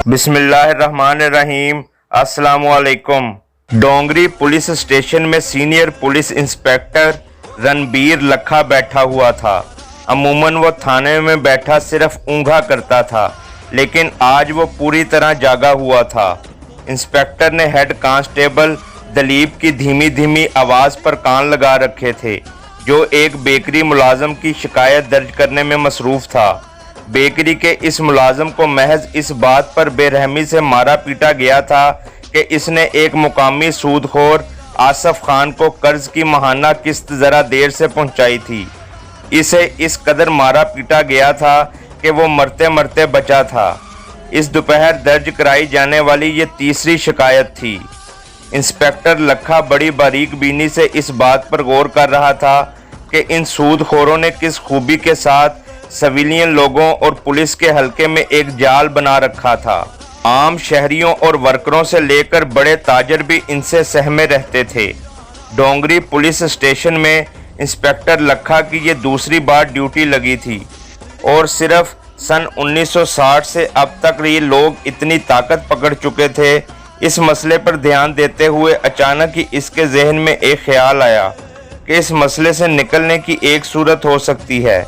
बिस्मिल्लाहिर्रहमानिर्रहीम। अस्सलामुअलैकुम। डोंगरी police station में सीनियर पुलिस इंस्पेक्टर रणबीर लखा बैठा हुआ था। अमूमन वो थाने में बैठा सिर्फ ऊँघा करता था, लेकिन आज वो पूरी तरह जागा हुआ था। इंस्पेक्टर ने हेड कांस्टेबल दलीप की धीमी धीमी आवाज़ पर कान लगा रखे थे, जो एक बेकरी मुलाजम की शिकायत दर्ज करने में मसरूफ़ था। बेकरी के इस मुलाजम को महज इस बात पर बेरहमी से मारा पीटा गया था कि इसने एक मुकामी सूदखोर आसफ खान को कर्ज की माहाना किस्त ज़रा देर से पहुंचाई थी। इसे इस कदर मारा पीटा गया था कि वो मरते मरते बचा था। इस दोपहर दर्ज कराई जाने वाली ये तीसरी शिकायत थी। इंस्पेक्टर लखा बड़ी बारीक बीनी से इस बात पर गौर कर रहा था कि इन सूदखोरों ने किस खूबी के साथ सिविलियन लोगों और पुलिस के हलके में एक जाल बना रखा था। आम शहरियों और वर्करों से लेकर बड़े ताजर भी इनसे सहमे रहते थे। डोंगरी पुलिस स्टेशन में इंस्पेक्टर लखा की ये दूसरी बार ड्यूटी लगी थी और सिर्फ सन 1960 से अब तक ये लोग इतनी ताकत पकड़ चुके थे। इस मसले पर ध्यान देते हुए अचानक ही इसके जहन में एक ख्याल आया कि इस मसले से निकलने की एक सूरत हो सकती है।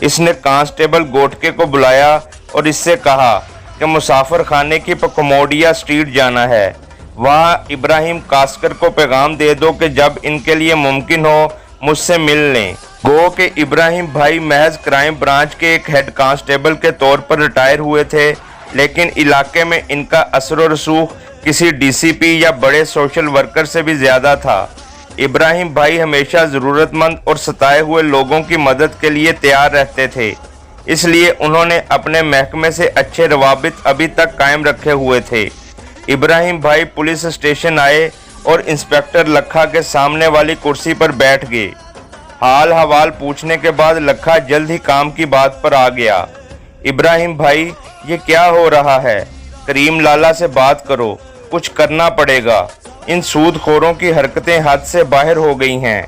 इसने कांस्टेबल गोटके को बुलाया और इससे कहा कि मुसाफिर खाने की कमोडिया स्ट्रीट जाना है। वहाँ इब्राहिम कास्कर को पैगाम दे दो कि जब इनके लिए मुमकिन हो मुझसे मिल लें। गो के इब्राहिम भाई महज क्राइम ब्रांच के एक हेड कांस्टेबल के तौर पर रिटायर हुए थे, लेकिन इलाके में इनका असर व रसूख किसी डीसीपी या बड़े सोशल वर्कर से भी ज़्यादा था। इब्राहिम भाई हमेशा ज़रूरतमंद और सताए हुए लोगों की मदद के लिए तैयार रहते थे, इसलिए उन्होंने अपने महकमे से अच्छे रवाबित अभी तक कायम रखे हुए थे। इब्राहिम भाई पुलिस स्टेशन आए और इंस्पेक्टर लखा के सामने वाली कुर्सी पर बैठ गए। हाल हवाल पूछने के बाद लखा जल्द ही काम की बात पर आ गया। इब्राहिम भाई, ये क्या हो रहा है? करीम लाला से बात करो, कुछ करना पड़ेगा। इन सूदखोरों की हरकतें हद से बाहर हो गई हैं।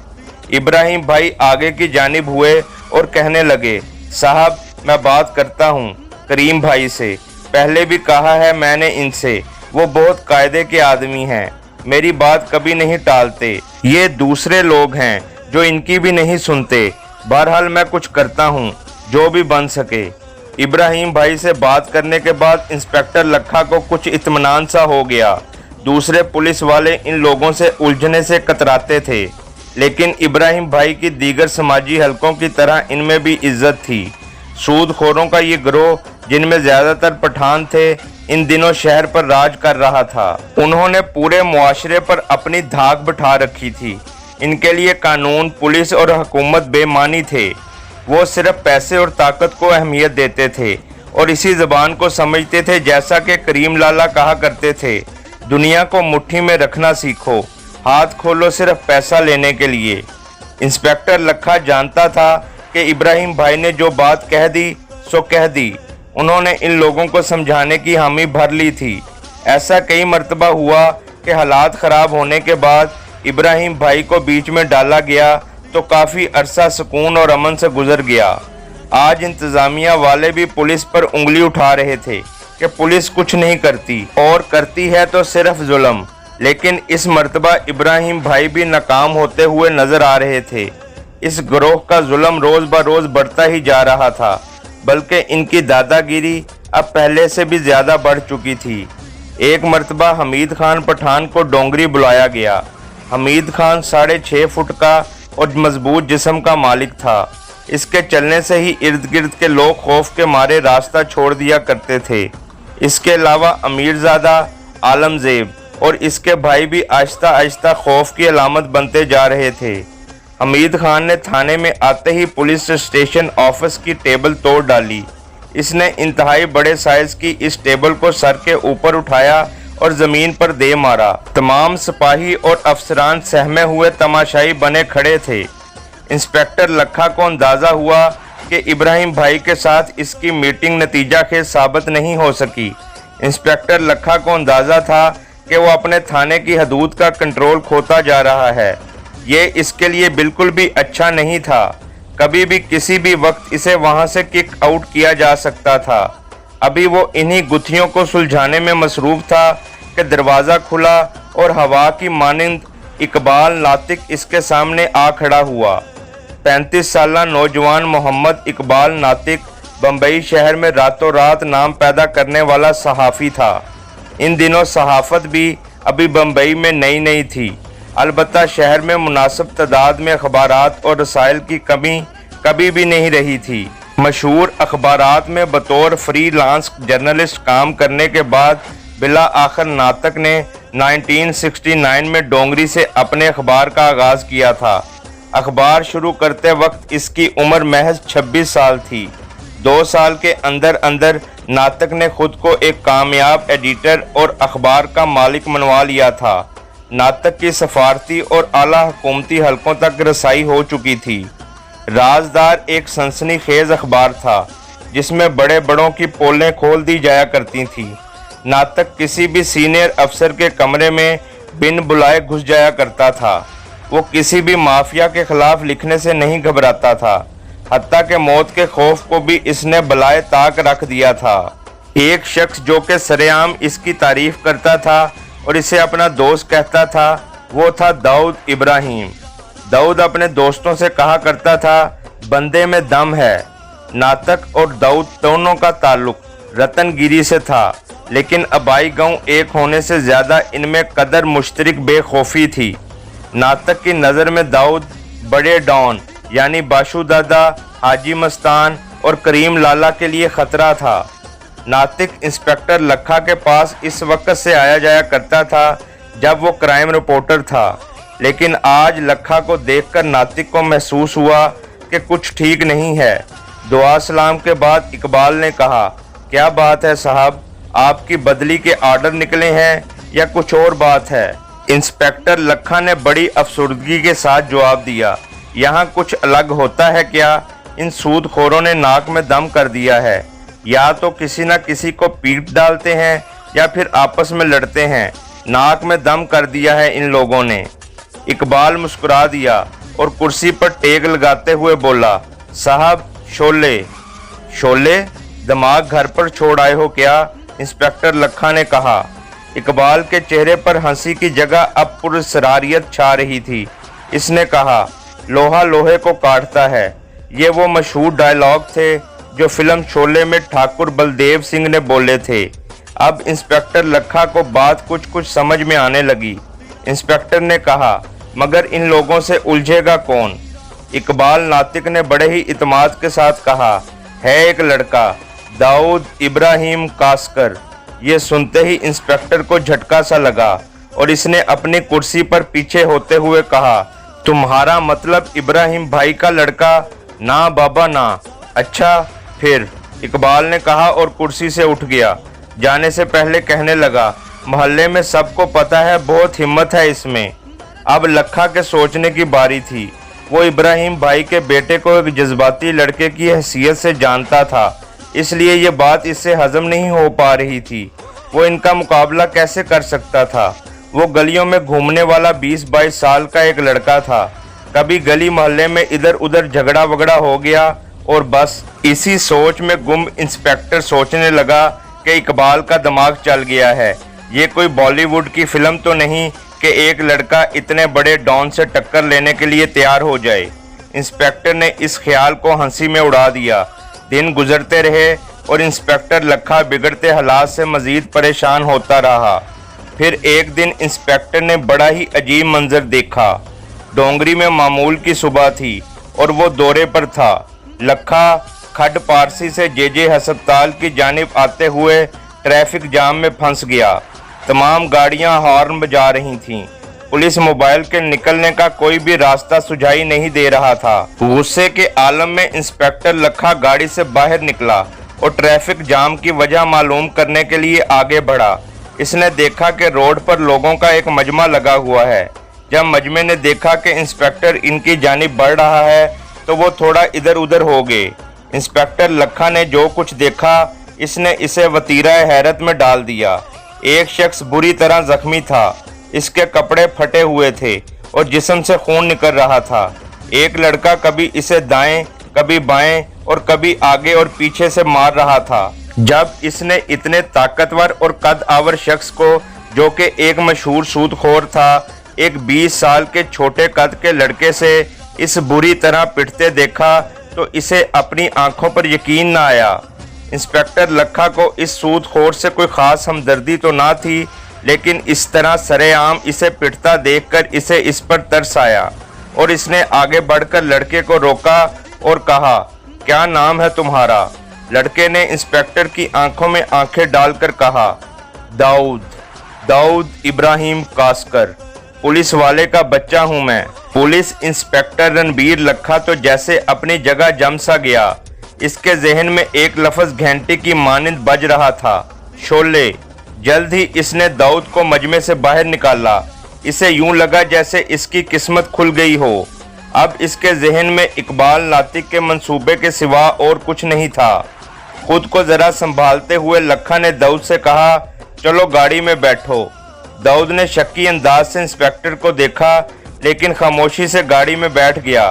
इब्राहिम भाई आगे की जानिब हुए और कहने लगे, साहब मैं बात करता हूँ करीम भाई से। पहले भी कहा है मैंने इनसे, वो बहुत कायदे के आदमी हैं, मेरी बात कभी नहीं टालते। ये दूसरे लोग हैं जो इनकी भी नहीं सुनते। बहरहाल मैं कुछ करता हूँ जो भी बन सके। इब्राहिम भाई से बात करने के बाद इंस्पेक्टर लखा को कुछ इत्मीनान सा हो गया। दूसरे पुलिस वाले इन लोगों से उलझने से कतराते थे, लेकिन इब्राहिम भाई की दीगर समाजी हलकों की तरह इनमें भी इज्जत थी। सूदखोरों का ये गिरोह, जिनमें ज़्यादातर पठान थे, इन दिनों शहर पर राज कर रहा था। उन्होंने पूरे मुआशरे पर अपनी धाक बिठा रखी थी। इनके लिए कानून, पुलिस और हुकूमत बेमानी थे। वो सिर्फ पैसे और ताकत को अहमियत देते थे और इसी ज़बान को समझते थे। जैसा कि करीम लाला कहा करते थे, दुनिया को मुट्ठी में रखना सीखो, हाथ खोलो सिर्फ पैसा लेने के लिए। इंस्पेक्टर लखा जानता था कि इब्राहिम भाई ने जो बात कह दी सो कह दी। उन्होंने इन लोगों को समझाने की हामी भर ली थी। ऐसा कई मर्तबा हुआ कि हालात ख़राब होने के बाद इब्राहिम भाई को बीच में डाला गया तो काफ़ी अरसा सुकून और अमन से गुजर गया। आज इंतज़ामिया वाले भी पुलिस पर उंगली उठा रहे थे कि पुलिस कुछ नहीं करती और करती है तो सिर्फ जुल्म। लेकिन इस मर्तबा इब्राहिम भाई भी नाकाम होते हुए नजर आ रहे थे। इस गिरोह का जुल्म रोज़ ब रोज़ बढ़ता ही जा रहा था, बल्कि इनकी दादागिरी अब पहले से भी ज़्यादा बढ़ चुकी थी। एक मर्तबा हमीद खान पठान को डोंगरी बुलाया गया। हमीद खान 6.5 फुट का और मजबूत जिस्म का मालिक था। इसके चलने से ही इर्द गिर्द के लोग खौफ के मारे रास्ता छोड़ दिया करते थे। इसके अलावा अमीरजादा, आलमजेब और इसके भाई भी आहिस्ता आहिस्ता खौफ की अलामत बनते जा रहे थे। हमीद खान ने थाने में आते ही पुलिस स्टेशन ऑफिस की टेबल तोड़ डाली। इसने इंतहाई बड़े साइज की इस टेबल को सर के ऊपर उठाया और ज़मीन पर दे मारा। तमाम सिपाही और अफसरान सहमे हुए तमाशाई बने खड़े थे। इंस्पेक्टर लखा को अंदाज़ा हुआ कि इब्राहिम भाई के साथ इसकी मीटिंग नतीजा खेज साबित नहीं हो सकी। इंस्पेक्टर लखा को अंदाज़ा था कि वो अपने थाने की हदूद का कंट्रोल खोता जा रहा है। ये इसके लिए बिल्कुल भी अच्छा नहीं था। कभी भी किसी भी वक्त इसे वहां से किक आउट किया जा सकता था। अभी वो इन्हीं गुत्थियों को सुलझाने में मसरूफ था कि दरवाज़ा खुला और हवा की मानिंद इकबाल नातिक इसके सामने आ खड़ा हुआ। 35 साला नौजवान मोहम्मद इकबाल नातिक बम्बई शहर में रातों रात नाम पैदा करने वाला सहाफ़ी था। इन दिनों सहाफ़त भी अभी बम्बई में नई नई थी। अलबत्ता शहर में मुनासिब तादाद में अखबारात और रसाइल की कमी कभी भी नहीं रही थी। मशहूर अखबारात में बतौर फ्रीलांस जर्नलिस्ट काम करने के बाद बिला आखिर नातिक ने 1969 में डोंगरी से अपने अखबार का आगाज़ किया था। अखबार शुरू करते वक्त इसकी उम्र महज 26 साल थी। 2 साल के अंदर अंदर नातिक ने खुद को एक कामयाब एडिटर और अखबार का मालिक मनवा लिया था। नातिक की सफारती और आला हुकूमती हलकों तक रसाई हो चुकी थी। राजदार एक सनसनीखेज अखबार था जिसमें बड़े बड़ों की पोलें खोल दी जाया करती थी। नातिक किसी भी सीनियर अफसर के कमरे में बिन बुलाए घुस जाया करता था। वो किसी भी माफिया के खिलाफ लिखने से नहीं घबराता था। हत्ता के मौत के खौफ को भी इसने बलाए ताक रख दिया था। एक शख्स जो कि सरेआम इसकी तारीफ करता था और इसे अपना दोस्त कहता था, वो था दाऊद इब्राहिम। दाऊद अपने दोस्तों से कहा करता था, बंदे में दम है। नातिक और दाऊद दोनों का ताल्लुक रतनगिरी से था, लेकिन आबाई गांव एक होने से ज़्यादा इनमें कदर मुश्तरक बेखौफी थी। नातिक की नज़र में दाऊद बड़े डॉन यानी बाशु दादा, हाजी मस्तान और करीम लाला के लिए ख़तरा था। नातिक इंस्पेक्टर लखा के पास इस वक्त से आया जाया करता था जब वो क्राइम रिपोर्टर था, लेकिन आज लखा को देखकर नातिक को महसूस हुआ कि कुछ ठीक नहीं है। दुआ सलाम के बाद इकबाल ने कहा, क्या बात है साहब, आपकी बदली के आर्डर निकले हैं या कुछ और बात है? इंस्पेक्टर लखा ने बड़ी अफसुर्दगी के साथ जवाब दिया, यहाँ कुछ अलग होता है क्या? इन सूदखोरों ने नाक में दम कर दिया है। या तो किसी न किसी को पीट डालते हैं या फिर आपस में लड़ते हैं। नाक में दम कर दिया है इन लोगों ने। इकबाल मुस्कुरा दिया और कुर्सी पर टेक लगाते हुए बोला, साहब शोले। शोले? दिमाग घर पर छोड़ आए हो क्या? इंस्पेक्टर लखा ने कहा। इकबाल के चेहरे पर हंसी की जगह अब पुरस्कारियत छा रही थी। इसने कहा, लोहा लोहे को काटता है। ये वो मशहूर डायलॉग थे जो फिल्म शोले में ठाकुर बलदेव सिंह ने बोले थे। अब इंस्पेक्टर लखा को बात कुछ कुछ समझ में आने लगी। इंस्पेक्टर ने कहा, मगर इन लोगों से उलझेगा कौन? इकबाल नातिक ने बड़े ही इत्मीनान के साथ कहा, है एक लड़का, दाऊद इब्राहिम कास्कर। ये सुनते ही इंस्पेक्टर को झटका सा लगा और इसने अपनी कुर्सी पर पीछे होते हुए कहा, तुम्हारा मतलब इब्राहिम भाई का लड़का? ना बाबा ना। अच्छा फिर? इकबाल ने कहा और कुर्सी से उठ गया। जाने से पहले कहने लगा, मोहल्ले में सबको पता है बहुत हिम्मत है इसमें। अब लखा के सोचने की बारी थी। वो इब्राहिम भाई के बेटे को एक जज्बाती लड़के की हैसियत से जानता था, इसलिए ये बात इससे हजम नहीं हो पा रही थी। वो इनका मुकाबला कैसे कर सकता था? वो गलियों में घूमने वाला 20-22 साल का एक लड़का था। कभी गली मोहल्ले में इधर उधर झगड़ा वगड़ा हो गया और बस। इसी सोच में गुम इंस्पेक्टर सोचने लगा कि इकबाल का दिमाग चल गया है। ये कोई बॉलीवुड की फिल्म तो नहीं कि एक लड़का इतने बड़े डॉन से टक्कर लेने के लिए तैयार हो जाए। इंस्पेक्टर ने इस ख्याल को हंसी में उड़ा दिया। दिन गुजरते रहे और इंस्पेक्टर लखा बिगड़ते हालात से मजीद परेशान होता रहा। फिर एक दिन इंस्पेक्टर ने बड़ा ही अजीब मंजर देखा। डोंगरी में मामूल की सुबह थी और वो दौरे पर था। लखा खड पारसी से जेजे हस्पताल की जानिब आते हुए ट्रैफिक जाम में फंस गया। तमाम गाड़ियां हॉर्न बजा रही थीं। पुलिस मोबाइल के निकलने का कोई भी रास्ता सुझाई नहीं दे रहा था। गुस्से के आलम में इंस्पेक्टर लखा गाड़ी से बाहर निकला और ट्रैफिक जाम की वजह मालूम करने के लिए आगे बढ़ा। इसने देखा कि रोड पर लोगों का एक मजमा लगा हुआ है। जब मजमे ने देखा कि इंस्पेक्टर इनकी जानिब बढ़ रहा है तो वो थोड़ा इधर उधर हो गए। इंस्पेक्टर लखा ने जो कुछ देखा इसने इसे वतीरा हैरत में डाल दिया। एक शख्स बुरी तरह जख्मी था। इसके कपड़े फटे हुए थे और जिस्म से खून निकल रहा था। एक लड़का कभी इसे दाएं, कभी बाएं और कभी आगे और पीछे से मार रहा था। जब इसने इतने ताकतवर और कद आवर शख्स को, जो कि एक मशहूर सूदखोर था, एक 20 साल के छोटे कद के लड़के से इस बुरी तरह पिटते देखा तो इसे अपनी आंखों पर यकीन न आया। इंस्पेक्टर लखा को इस सूदखोर से कोई ख़ास हमदर्दी तो ना थी, लेकिन इस तरह सरेआम इसे पिटता देखकर इसे इस पर तरस आया और इसने आगे बढ़कर लड़के को रोका और कहा, क्या नाम है तुम्हारा? लड़के ने इंस्पेक्टर की आंखों में आंखें डालकर कहा, दाऊद इब्राहिम कास्कर, पुलिस वाले का बच्चा हूं मैं। पुलिस इंस्पेक्टर रणबीर लखा तो जैसे अपनी जगह जम सा गया। इसके जहन में एक लफ्ज घंटी की मानिंद बज रहा था, शोले। जल्द ही इसने दाऊद को मजमे से बाहर निकाला। इसे यूं लगा जैसे इसकी किस्मत खुल गई हो। अब इसके जहन में इकबाल नातिक के मंसूबे के सिवा और कुछ नहीं था। खुद को जरा संभालते हुए लखा ने दाऊद से कहा, चलो गाड़ी में बैठो। दाऊद ने शक्की अंदाज से इंस्पेक्टर को देखा, लेकिन खामोशी से गाड़ी में बैठ गया।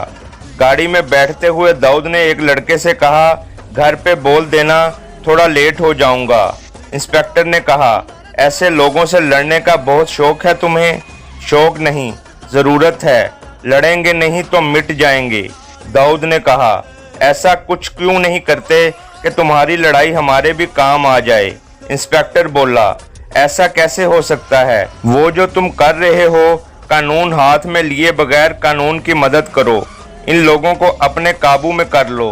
गाड़ी में बैठते हुए दाऊद ने एक लड़के से कहा, घर पे बोल देना थोड़ा लेट हो जाऊंगा। इंस्पेक्टर ने कहा, ऐसे लोगों से लड़ने का बहुत शौक है तुम्हें? शौक नहीं, ज़रूरत है। लड़ेंगे नहीं तो मिट जाएंगे। दाऊद ने कहा, ऐसा कुछ क्यों नहीं करते कि तुम्हारी लड़ाई हमारे भी काम आ जाए? इंस्पेक्टर बोला, ऐसा कैसे हो सकता है? वो जो तुम कर रहे हो, कानून हाथ में लिए बगैर कानून की मदद करो। इन लोगों को अपने काबू में कर लो।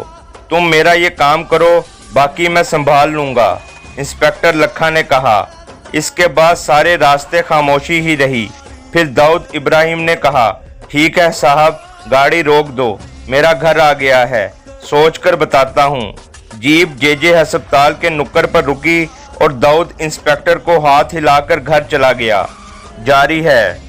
तुम मेरा ये काम करो, बाकी मैं संभाल लूँगा। इंस्पेक्टर लखा ने कहा। इसके बाद सारे रास्ते खामोशी ही रही। फिर दाऊद इब्राहिम ने कहा, ठीक है साहब, गाड़ी रोक दो, मेरा घर आ गया है, सोचकर बताता हूँ। जीप जेजे अस्पताल के नुक्कड़ पर रुकी और दाऊद इंस्पेक्टर को हाथ हिलाकर घर चला गया। जारी है।